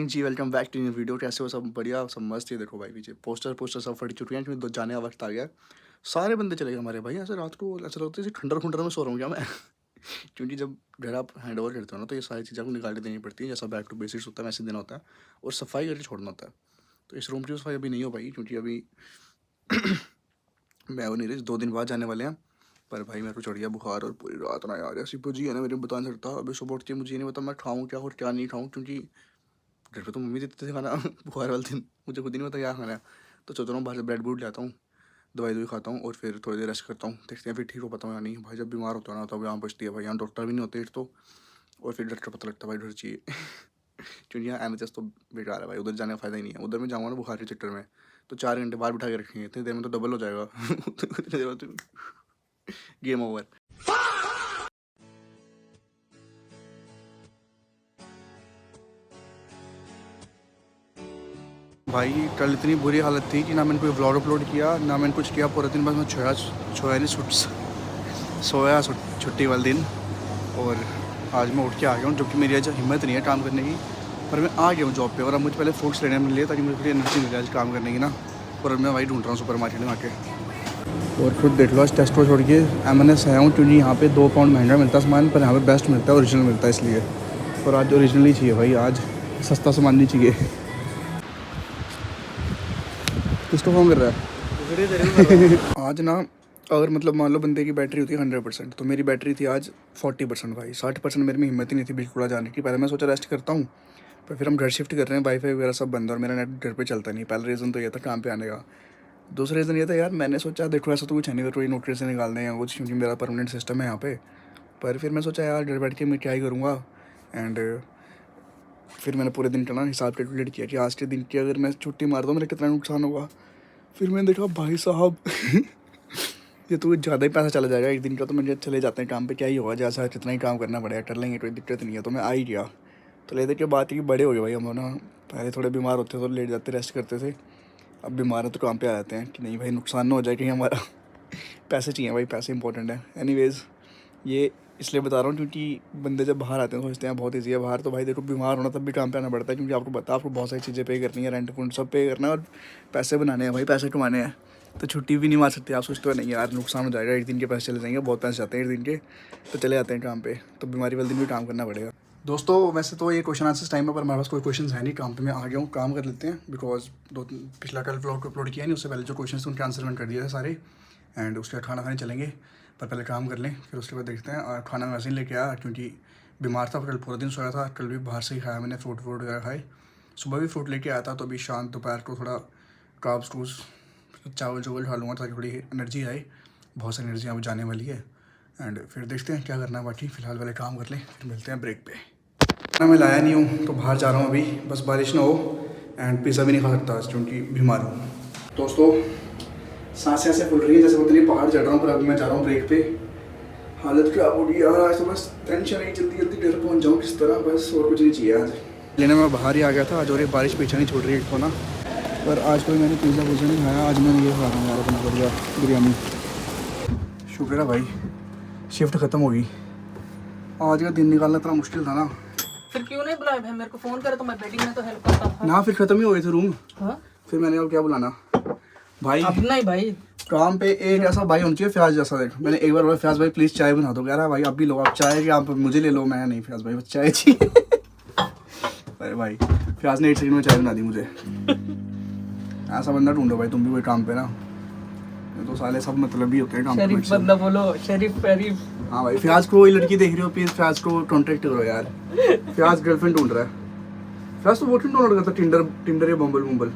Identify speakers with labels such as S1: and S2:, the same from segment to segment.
S1: Ji welcome back to new video. कैसे हो? सब बढ़िया, सब मस्त। ये देखो भाई, पीछे पोस्टर सब फट चुके हैं क्योंकि दो जाने का वक्त आ गया है। सारे बंदे चले गए हमारे भाई। ऐसे रात को ऐसा लगता है जैसे खंडर खुंडर में सो रहा हूँ क्या मैं। क्योंकि जब घर आप हैंड ओवर करते हो ना, तो ये सारी चीज़ें आपको निकाल के देनी पड़ती है। जैसा बैक टू बेसिक्स होता है वैसे देना होता है, और सफाई करके छोड़ना होता है। तो इस रूम की सफाई अभी नहीं हो पाई क्योंकि अभी मैं वो नहीं रही, 2 दिन बाद जाने वाले हैं। पर भाई मेरे को चढ़ गया बुखार, और पूरी रात ना यार ऐसी पुजी है ना, मेरे बता नहीं सकता। अभी सुबह उठती है, मुझे ये नहीं पता मैं खाऊँ क्या और क्या नहीं खाऊँ, क्योंकि घर पे तो मम्मी देते थे खाना। बुखार वाले दिन मुझे खुद ही नहीं पता क्या खाना है। तो सोच रहा हूँ बाहर से ब्रेड ब्रूड लाता हूँ, दवाई खाता हूँ, और फिर थोड़ी देर रेस्ट करता हूँ। देखते हैं फिर ठीक हो पाता हूँ या नहीं। भाई जब बीमार होता है ना तब यहाँ बचती है भाई, यहाँ डॉक्टर भी नहीं होते एक तो, और फिर डॉक्टर पता लगता है भाई डर चाहिए। क्योंकि यहाँ NHS तो बेकार है भाई, उधर जाने का फ़ायदा ही नहीं है। उधर मैं जाऊँगा ना बुखार के चक्कर में, तो 4 घंटे बाहर बिठा के रखेंगे, इतनी देर में तो डबल हो जाएगा। उतनी देर में तो गेम ओवर। भाई कल इतनी बुरी हालत थी कि ना मैंने कोई व्लॉग अपलोड किया, ना मैंने कुछ किया पूरा दिन। बस मैं सोया नहीं, सोया छुट्टी वाले दिन। और आज मैं उठ के आ गया हूँ, जबकि मेरी आज हिम्मत नहीं है काम करने की, पर मैं आ गया हूँ जॉब पे। और अब मुझे पहले फ्रूट्स लेने मिले ताकि मुझे थोड़ी एनर्जी मिले आज काम करने की ना। और अब मैं वही ढूंढ रहा हूँ सुपर मार्केट में आके। और खुद देख लो, आज टेस्टो छोड़ के M&S आया हूँ, क्योंकि यहाँ पे 2 पाउंड महंगा मिलता है सामान, पर यहाँ पे बेस्ट मिलता है, ओरिजिनल मिलता है इसलिए। और आज ओरिजिनल ही चाहिए भाई, आज सस्ता सामान नहीं चाहिए। किसको फ़ोन कर रहा है? आज ना, अगर मतलब मान लो बंदे की बैटरी होती है 100%, तो मेरी बैटरी थी आज 40% भाई। 60% मेरे में हिम्मत ही नहीं थी बिल्कुल जाने की। पहले मैं सोचा रेस्ट करता हूँ, पर फिर हम घर शिफ्ट कर रहे हैं, वाईफाई वगैरह सब बंद है, और मेरा नेट घर पे चलता नहीं। पहला रीज़न तो ये था काम पे आने का। दूसरा रीज़न ये था यार, मैंने सोचा देखो ऐसा तो कुछ है नहीं, कोई नौकरी से निकालने या कुछ, क्योंकि मेरा परमानेंट सिस्टम है यहाँ पे। पर फिर मैं सोचा यार घर बैठ के मैं क्या ही करूँगा। एंड फिर मैंने पूरे दिन का ना हिसाब कैलकुलेट किया कि आज के दिन की अगर मैं छुट्टी मार दूँ मेरा कितना नुकसान होगा। फिर मैंने देखा भाई साहब, ये तो ज़्यादा ही पैसा चला जाएगा एक दिन का। तो मुझे चले जाते हैं काम पे, क्या ही होगा, जैसा कितना ही काम करना पड़ेगा कर लेंगे, कोई दिक्कत नहीं है। तो मैं आ ही गया। तो लेते के बात ही बड़े हो गए भाई हम ना। पहले थोड़े बीमार होते तो लेट जाते, रेस्ट करते थे। अब बीमार है तो काम पे आ जाते हैं कि नहीं भाई नुकसान ना हो जाए कहीं हमारा। पैसे चाहिए भाई, पैसे इंपॉर्टेंट है। एनीवेज़, ये इसलिए बता रहा हूँ क्योंकि बंदे जब बाहर आते हैं सोचते हैं बहुत ईजी है बाहर। तो भाई देखो, बीमार होना तब भी काम पे आना पड़ता है, क्योंकि आपको पता है आपको बहुत सारी चीज़ें पे करनी है, रेंट फूड सब पे करना है, और पैसे बनाने हैं भाई, पैसे कमाने हैं। तो छुट्टी भी नहीं मार सकते। आप सोचते हो नहीं यार नुकसान हो जाएगा, एक दिन के पैसे चले जाएंगे, बहुत पैसे जाते हैं एक दिन के, तो चले जाते हैं काम पे। तो बीमारी वाले दिन भी काम करना पड़ेगा। दोस्तों वैसे तो ये क्वेश्चन आंसर टाइम है, पर हमारे पास कोई क्वेश्चन है नहीं। काम पे मैं आ गया हूँ, काम कर लेते हैं। बिकॉज पिछला कल व्लॉग को अपलोड किया नहीं, उससे पहले जो क्वेश्चन थे उनके आंसर मैंने कर दिए थे सारे। एंड उसके बाद खाना खाने चलेंगे, पर पहले काम कर लें, फिर उसके बाद देखते हैं। और खाना वैसे ही लेके आया क्योंकि बीमार था, कल पूरा दिन सोया था। कल भी बाहर से ही खाया मैंने, फ्रूट वगैरह खाए। सुबह भी फ्रूट लेके आया था, तो अभी शाम दोपहर को थोड़ा कार्ब्स टूस चावल चोवल खा लूँगा ताकि थोड़ी एनर्जी आए। बहुत सारी एनर्जी यहाँ जाने वाली है। एंड फिर देखते हैं क्या करना है। बाकी फ़िलहाल वाले काम कर लें, फिर मिलते हैं ब्रेक पे। खाना मैं लाया नहीं हूँ तो बाहर जा रहा हूँ अभी, बस बारिश ना हो। एंड पिज़्ज़ा भी नहीं खा सकता आज क्योंकि बीमार हूँ। दोस्तों सांसें ऐसे फूल रही है जैसे पता नहीं पहाड़ चढ़ रहा हूँ, पर अभी मैं जा रहा हूँ ब्रेक पे। हालत खराब हो गई यार आज तो, बस टेंशन है जल्दी जल्दी घर पहुँच जाऊँ किस तरह, बस और कुछ नहीं चाहिए आज। लेने मैं बाहर ही आ गया था आज, और ये बारिश पीछे नहीं छोड़ रही है एक तो ना। पर आज कोई मैंने पिज़्ज़ा वुज़्ज़ा नहीं खाया, आज मैंने ये खा रहा हूँ यार अपना बढ़िया बिरयानी। शुक्र है भाई शिफ्ट ख़त्म होगी। आज का दिन निकालना इतना मुश्किल था ना।
S2: फिर क्यों नहीं बुलाया भाई? मेरे को फोन करे तो मैं बेडिंग में तो हेल्प करता था
S1: ना, फिर ख़त्म ही हो गए थे रूम।
S2: हाँ?
S1: फिर मैंने अब क्या बुलाना भाई।
S2: अब नहीं भाई,
S1: काम पे एक ऐसा भाई होना चाहिए, फ्याज जैसा। देख मैंने एक बार बोला फ्याज भाई प्लीज़ चाय बना दो, कह रहा भाई आप भी लो, आप चाय कि आप मुझे ले लो। मैं नहीं फ्याज भाई, बस चाय चाहिए। अरे भाई फ्याज ने 8 सेकंड में चाय बना दी मुझे। ऐसा बंदा ढूंढो भाई तुम भी कोई काम पे ना, ये तो साले सब मतलब ही होते हैं काम पे।
S2: शरीफ बंदा बोलो, शरीफ शरीफ।
S1: हाँ भाई, फ्याज को कोई लड़की देख रही हो प्लीज़ फ्याज को कॉन्टेक्ट करो यार। फ्याज गर्लफ्रेंड ढूंढ रहा है। फ्याज तो वो क्यों डाउनलोड करता, टिंडर या बम्बल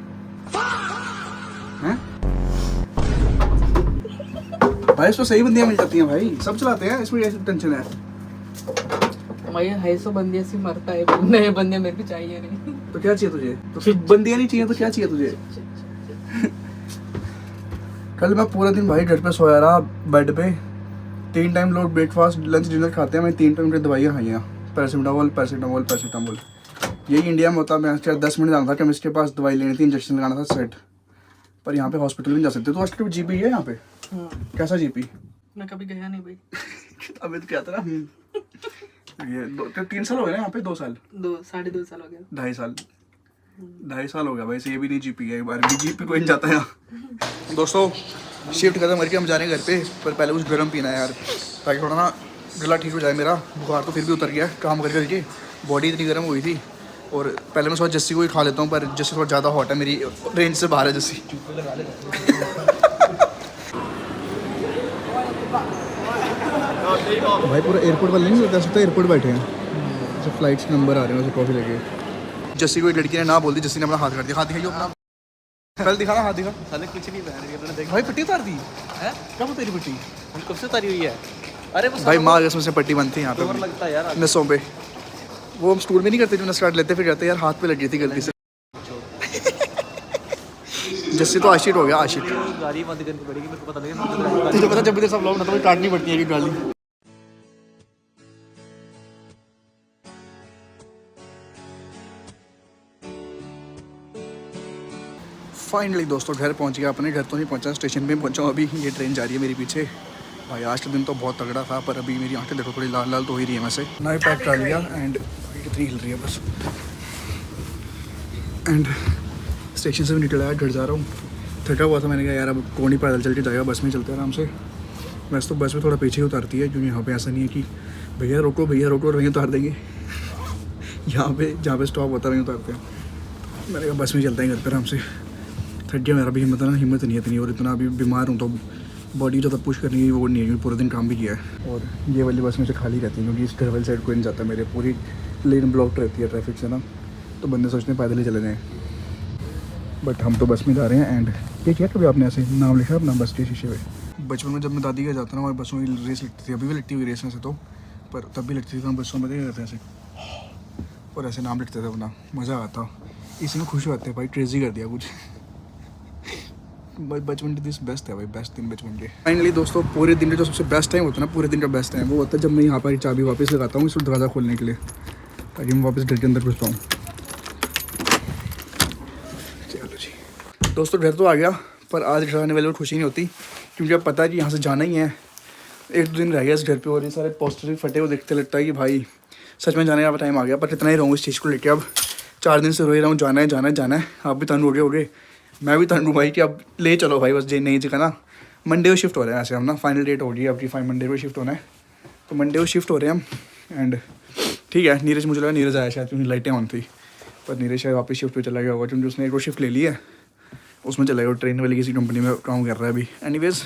S1: हैं भाई। इसमें सही बंदियां मिल जाती हैं भाई, सब चलाते हैं, इसमें कैसी टेंशन है।
S2: मैं है सो बंदे ऐसी मरता है, नए बंदे मेरे को चाहिए नहीं।
S1: तो क्या चाहिए तुझे? तो फिर बंदियां नहीं चाहिए तो क्या चाहिए तुझे? कल मैं पूरा दिन भाई घर पे सोया रहा बेड पे। 3 टाइम लोग ब्रेकफास्ट लंच डिनर खाते हैं, मैं 3 टाइम की दवाइयाँ खाई हैं, पैरासीटामोल। यही इंडिया में होता। मैं 10 मिनट जाना था केमिस्ट के पास, दवाई लेनी थी, इंजेक्शन लगाना था, सेट। पर यहाँ पे हॉस्पिटल भी नहीं जा सकते। तो आज GP है यहाँ पे? कैसा GP?
S2: मैं कभी गया नहीं भाई।
S1: अबे तो क्या था ना, ये 3 साल हो गए ना यहाँ पे, 2 साल
S2: 2 साढ़े 2 साल हो गया।
S1: 2.5 साल। 2.5 साल हो गया भाई, ये भी नहीं जीपी है, एक बार भी जीपी कोई नहीं जाता है यहाँ। दोस्तों शिफ्ट खत्म करके हम जा रहे हैं घर पे, पर पहले कुछ गर्म पीना है यार, ताकि थोड़ा ना गला ठीक हो जाए मेरा। बुखार तो फिर भी उतर गया काम कर करके, बॉडी इतनी गर्म हुई थी। और पहले मैं सोचा जस्सी को ही खा लेता हूँ, पर जस्सी थोड़ा ज़्यादा हॉट है, मेरी रेंज से बाहर है जस्सी। भाई पूरा एयरपोर्ट वाले नहीं होता, सकता एयरपोर्ट बैठे हैं, जैसे फ्लाइट्स के नंबर आ रहे हैं, वैसे कॉफ़ी लगे। जस्सी को एक लड़की ने ना बोल दी, जस्सी ने अपना हाथ कर दिया। हाथ दिखाइए अपना, पहले दिखा ना हाथ दिखा।
S3: साले कुछ नहीं पहन रही है,
S1: भाई पट्टी उतार दी
S3: हैं?
S1: कब उतारी पट्टी?
S3: हम कब से उतारी हुई है? अरे वो
S1: भाई माँ कसम से पट्टी बनती है यहाँ
S3: कवर
S1: पे
S3: लगता है यार।
S1: नसों पे। वो हम स्कूल में नहीं करते जो नस काट लेते फिर जाते यार, हाथ पे लग गई थी गलती से। जस्सी तो आशिक हो गया, आशिक।
S3: गाड़ी बंद करनी पड़ेगी, मेरे को पता लगे।
S1: तुझे पता जब भी सब लोग ना तो काटनी पड़ती है कि गाली। फाइनली दोस्तों घर पहुंच गया अपने। घर तो नहीं पहुंचा, स्टेशन पे पहुंचा हूं अभी। ये ट्रेन जा रही है मेरी पीछे। भाई आज का दिन तो बहुत तगड़ा था, पर अभी मेरी आंखें देखो थोड़ी लाल लाल तो हो ही रही है वैसे। नए पैक कर लिया एंड कितनी हिल रही है बस। एंड स्टेशन से भी निकल आया, घर जा रहा हूँ। थका हुआ था, मैंने कहा यार अब कौन ही पैदल चल के जाएगा, बस में चलते हैं आराम से। वैसे तो बस में थोड़ा पीछे ही उतारती है, क्योंकि यहाँ पे ऐसा नहीं है कि भैया रोको और वहीं उतार देंगे। यहाँ पे जहाँ पे स्टॉप होता है वहीं उतारते हैं। मैंने कहा बस में चलते हैं घर पर आराम से। थक गया मेरा भी, हिम्मत नहीं है इतनी, और इतना अभी बीमार हूँ तो बॉडी ज़्यादा पुश करने की वो नहीं है, क्योंकि पूरे दिन काम भी किया है। और ये वाली बस में से खाली रहती है, क्योंकि इस घर वाली साइड कोई नहीं जाता, मेरे पूरी लेन ब्लॉक रहती है ट्रैफिक से ना, तो बंदे सोचते हैं पैदल ही चले जाएँ। बट हम तो बस में जा रहे हैं। एंड ये क्या कभी आपने ऐसे नाम लिखा अपना बस के शीशे पे? बचपन में जब मैं दादी के जाता ना, हमारी बसों की रेस लगती थी, अभी भी लगती हुई रेस में से तो, पर तब भी लगती थी। हम बसों में देखा करते ऐसे और ऐसे नाम लिखते थे अपना, मज़ा आता। इसमें खुश होते हैं भाई, क्रेजी कर दिया कुछ। भाई बचपन के दिन बेस्ट है भाई, बेस्ट दिन बचपन के। फाइनली दोस्तों पूरे दिन का जो सबसे बेस्ट टाइम होता है ना, पूरे दिन का बेस्ट टाइम वो होता है जब मैं यहाँ पर चाबी वापस लगाता हूँ इस दरवाज़ा खोलने के लिए, ताकि मैं वापस घर के अंदर घुस पाऊँ। चलो जी दोस्तों घर तो आ गया, पर आज घर आने वाले को खुशी नहीं होती, क्योंकि अब पता है कि यहाँ से जाना ही है। 1-2 दिन रह गया इस घर पर, और ये सारे पोस्टर भी फटे हुए देखते लगता है कि भाई सच में जाने का टाइम आ गया। पर कितना ही रहूँ इस चीज़ को लेकर, अब 4 दिन से रो ही रहा हूँ, जाना है। आप भी तंग हो गए, मैं भी तंग हूँ भाई कि अब ले चलो भाई, बस नई जगह ना। मंडे को शिफ्ट हो रहे हैं ऐसे हम ना, फाइनल डेट हो गई अब कि 5 मंडे को शिफ्ट होना है, तो मंडे को शिफ्ट हो रहे हैं हम। एंड ठीक है, नीरज, मुझे लगा नीरज आया शायद, क्योंकि लाइटें ऑन थी, पर नीरज शायद वापस शिफ्ट पे चला गया होगा, क्योंकि उसने एक और शिफ्ट ले ली है, उसमें चला गया। ट्रेन वाली किसी कंपनी में काम कर रहा है अभी। एनीवेज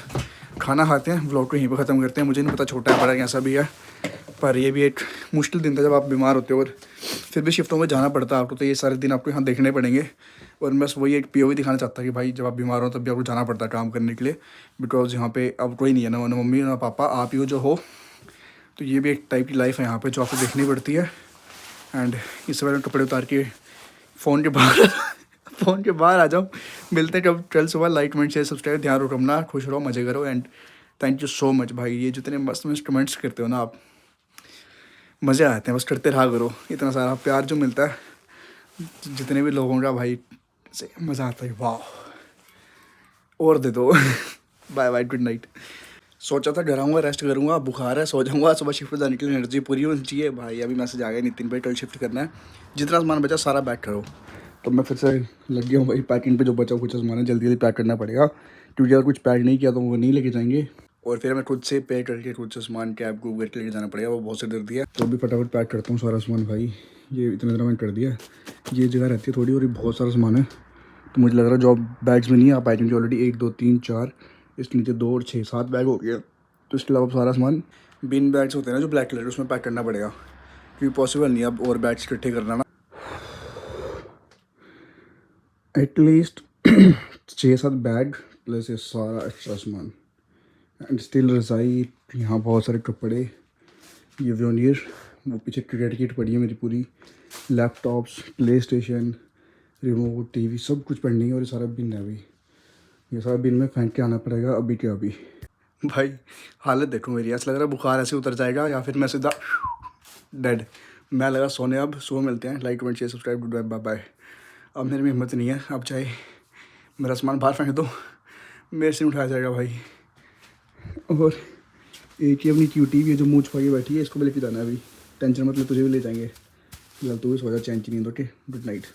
S1: खाना खाते हैं, व्लॉग को यहीं पर ख़त्म करते हैं। मुझे नहीं पता छोटा है बड़ा कैसा भी है, पर ये भी एक मुश्किल दिन था जब आप बीमार होते हो और फिर भी शिफ्टों में जाना पड़ता है आपको, तो ये सारे दिन आपको यहाँ देखने पड़ेंगे। और बस वही एक POV दिखाना चाहता कि भाई जब आप बीमार हो तब भी आपको जाना पड़ता है काम करने के लिए, बिकॉज यहाँ पे अब कोई नहीं है, ना मम्मी ना पापा, आप ही हो जो हो। तो ये भी एक टाइप की लाइफ है यहाँ पे जो आपको देखनी पड़ती है। एंड इस बार कपड़े उतार के फ़ोन के बाहर आ जाओ। मिलते हैं जब कल सुबह। लाइक कमेंट शेयर सब्सक्राइब, ध्यान रखो अपना, खुश रहो, मज़े करो। And thank you so much भाई, ये जितने मस्त कमेंट्स करते हो ना आप, मज़े आते हैं, बस करते रहा करो। इतना सारा प्यार जो मिलता है जितने भी लोगों का भाई, से मज़ा आता है। वाह, और दे दो। Bye bye, good night. सोचा था घर आऊँगा, रेस्ट करूँगा, बुखार है, सो जाऊँगा, सुबह शिफ्ट पर जाने के लिए एनर्जी पूरी होनी चाहिए। भाई अभी मैसेज आ गया नितिन भाई कल शिफ्ट करना है, जितना सामान बचा सारा पैक करो। तो मैं फिर से लग गया हूँ भाई पैकिंग पे, जो बचा कुछ सामान है जल्दी पैक करना पड़ेगा, क्योंकि अगर कुछ पैक नहीं किया तो वो नहीं लेके जाएंगे। और फिर हमें खुद से पैक करके कुछ सामान कैब कूब करके लेके जाना पड़ेगा, वो बहुत से दर्द है। तो अभी फटाफट पैक करता हूँ सारा सामान भाई। ये इतना मैंने कर दिया, ये जगह रहती है थोड़ी, और ये बहुत सारा सामान है, तो मुझे लग रहा है जॉब बैग्स में नहीं आ पाए, क्योंकि ऑलरेडी 1 2 3 4 इसके नीचे 2 और 6 7 बैग हो गया। तो इसके अलावा सारा सामान बिन बैग्स होते हैं ना जो ब्लैक कलर, उसमें पैक करना पड़ेगा, क्योंकि पॉसिबल नहीं अब और बैग्स इकट्ठे करना ना। एटलीस्ट 6-7 बैग प्लस ये सारा एक्स्ट्रा सामान। एंड स्टिल रज़ाई, यहाँ बहुत सारे कपड़े, ये व्योनियर, वो पीछे क्रिकेट किट पड़ी है मेरी पूरी, लैपटॉप्स, PlayStation, रिमोट, TV सब कुछ पेंडिंग है। और ये सारा बिन है अभी, ये सारा बिन में फेंक के आना पड़ेगा अभी के अभी। भाई हालत देखो मेरी, ऐसा लग रहा है बुखार ऐसे उतर जाएगा या फिर मैं सीधा डेड। मैं लगा सोने, अब सुबह मिलते हैं। Like comment share subscribe, good bye bye. अब मेरे में हिम्मत नहीं है, अब चाहे मेरा सामान बाहर फेंक दो, मेरे से उठाया जाएगा भाई। और एक ही अपनी क्यूटी भी है जो मुँह छुपा के बैठी है, इसको भी लेके जाना है अभी। टेंशन मतलब तुझे भी ले जाएंगे। फिलहाल तू भी सो जा, चैन की नींद। Okay, good night.